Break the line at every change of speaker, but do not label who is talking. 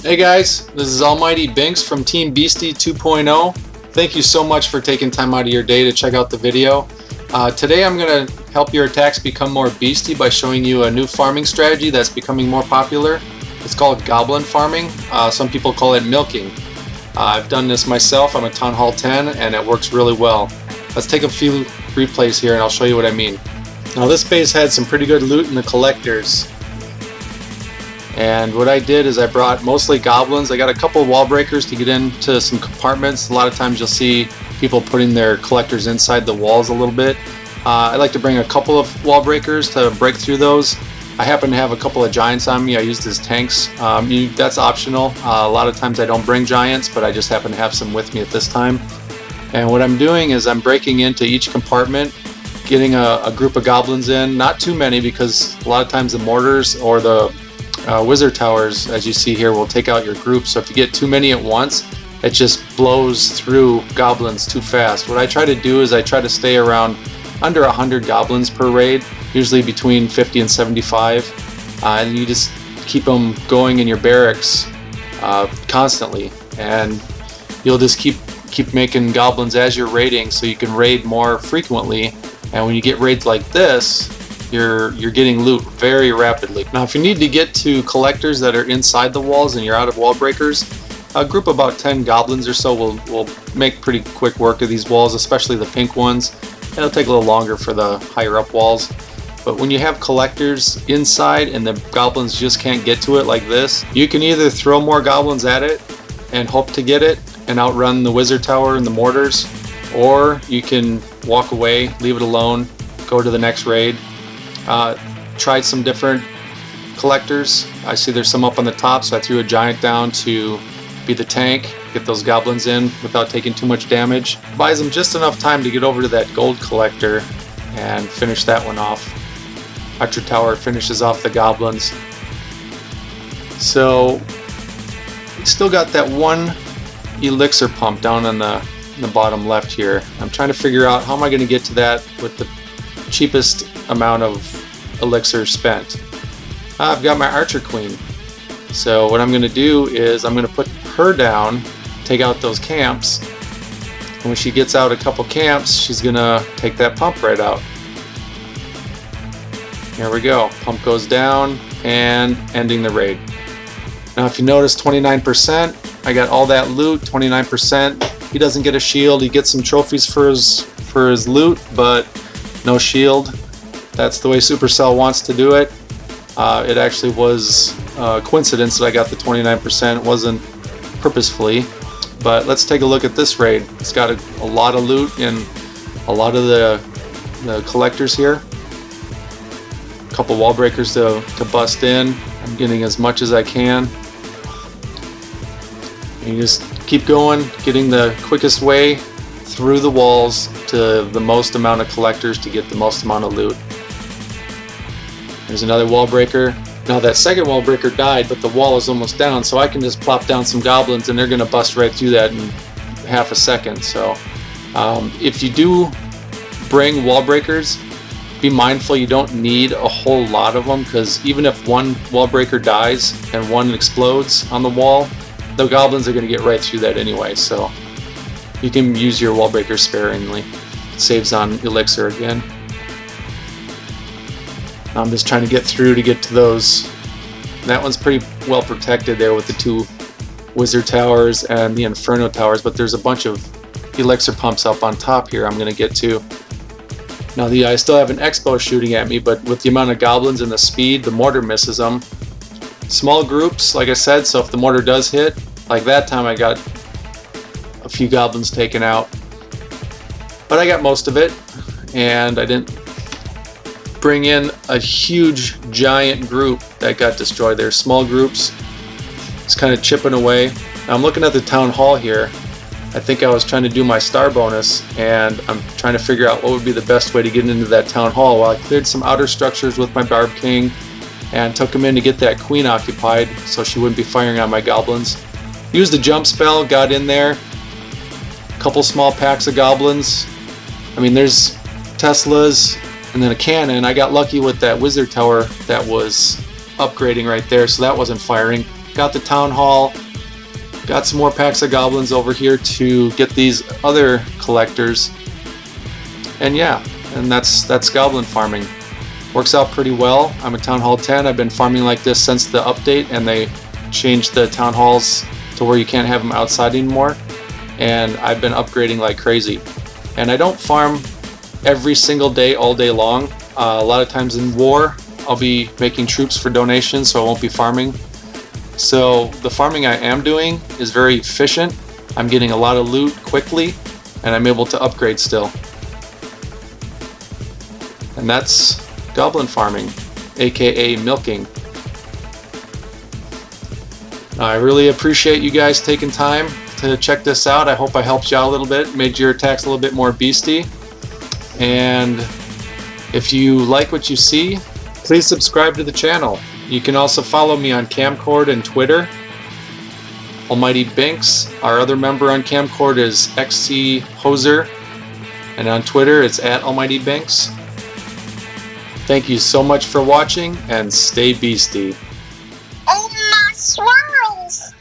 Hey guys, this is Almighty Binks from Team Beastie 2.0. Thank you so much for taking time out of your day to check out the video. Today I'm going to help your attacks become more beastie by showing you a new farming strategy that's becoming more popular. It's called Goblin farming. Some people call it milking. I've done this myself. I'm a Town Hall 10 and it works really well. Let's take a few replays here and I'll show you what I mean. Now this base had some pretty good loot in the collectors. And what I did is I brought mostly goblins. I got a couple of wall breakers to get into some compartments. A lot of times you'll see people putting their collectors inside the walls a little bit. I like to bring a couple of wall breakers to break through those. I happen to have a couple of giants on me. I used as tanks. That's optional. A lot of times I don't bring giants, but I just happen to have some with me at this time. And what I'm doing is I'm breaking into each compartment, getting a group of goblins in. Not too many, because a lot of times the mortars or the wizard towers, as you see here, will take out your group. So if you get too many at once, it just blows through goblins too fast. What I try to do is I try to stay around under 100 goblins per raid, usually between 50 and 75, and you just keep them going in your barracks constantly, and you'll just keep making goblins as you're raiding, so you can raid more frequently. And when you get raids like this, you're getting loot very rapidly. Now if you need to get to collectors that are inside the walls and you're out of wall breakers, a group of about 10 goblins or so will make pretty quick work of these walls, especially the pink ones. It'll take a little longer for the higher up walls. But when you have collectors inside and the goblins just can't get to it like this, you can either throw more goblins at it and hope to get it and outrun the wizard tower and the mortars, or you can walk away, leave it alone, go to the next raid. Tried some different collectors. I see there's some up on the top, so I threw a giant down to be the tank, get those goblins in without taking too much damage. Buys them just enough time to get over to that gold collector and finish that one off. Archer tower finishes off the goblins. So we still got that one elixir pump down on the bottom left here. I'm trying to figure out how am I going to get to that with the cheapest amount of elixir spent. I've got my archer queen, so what I'm going to do is I'm going to put her down, take out those camps, and when she gets out a couple camps, she's going to take that pump right out. Here we go, pump goes down and ending the raid. Now if you notice, 29%, I got all that loot. 29%. He doesn't get a shield. He gets some trophies for his loot, but no shield. That's the way Supercell wants to do it. It actually was a coincidence that I got the 29%. It wasn't purposefully. But let's take a look at this raid. It's got a lot of loot and a lot of the collectors here. A couple wall breakers to bust in. I'm getting as much as I can. And you just keep going, getting the quickest way through the walls to the most amount of collectors to get the most amount of loot. There's another wall breaker. Now that second wall breaker died, but the wall is almost down, so I can just plop down some goblins and they're going to bust right through that in half a second. So if you do bring wall breakers, be mindful you don't need a whole lot of them, because even if one wall breaker dies and one explodes on the wall, the goblins are going to get right through that anyway. So you can use your wall breakers sparingly. Saves on elixir again. I'm just trying to get through to get to those. That one's pretty well protected there with the two wizard towers and the inferno towers, but there's a bunch of elixir pumps up on top here I'm going to get to. Now I still have an expo shooting at me, but with the amount of goblins and the speed, the mortar misses them. Small groups, like I said, so if the mortar does hit, like that time I got a few goblins taken out. But I got most of it, and I didn't bring in a huge giant group that got destroyed. There's small groups. It's kind of chipping away. Now I'm looking at the town hall here. I think I was trying to do my star bonus, and I'm trying to figure out what would be the best way to get into that town hall. Well, I cleared some outer structures with my Barb King and took him in to get that queen occupied so she wouldn't be firing on my goblins. Used the jump spell, got in there. A couple small packs of goblins. I mean, there's Teslas and then a cannon. I got lucky with that wizard tower that was upgrading right there, so that wasn't firing. got the town hall, got some more packs of goblins over here to get these other collectors, and yeah, and that's goblin farming. Works out pretty well. I'm a Town Hall 10. I've been farming like this since the update, and they changed the town halls to where you can't have them outside anymore, and I've been upgrading like crazy. And I don't farm every single day all day long. A lot of times in war I'll be making troops for donations, so I won't be farming. So the farming I am doing is very efficient. I'm getting a lot of loot quickly, and I'm able to upgrade still. And that's goblin farming, aka milking. I really appreciate you guys taking time to check this out. I hope I helped you out a little bit, made your attacks a little bit more beastie. And if you like what you see, please subscribe to the channel. You can also follow me on Camcord and Twitter. Almighty Binks, our other member on Camcord, is XC Hoser, and on Twitter it's @AlmightyBinks. Thank you so much for watching, and stay beastie.
Oh my swans!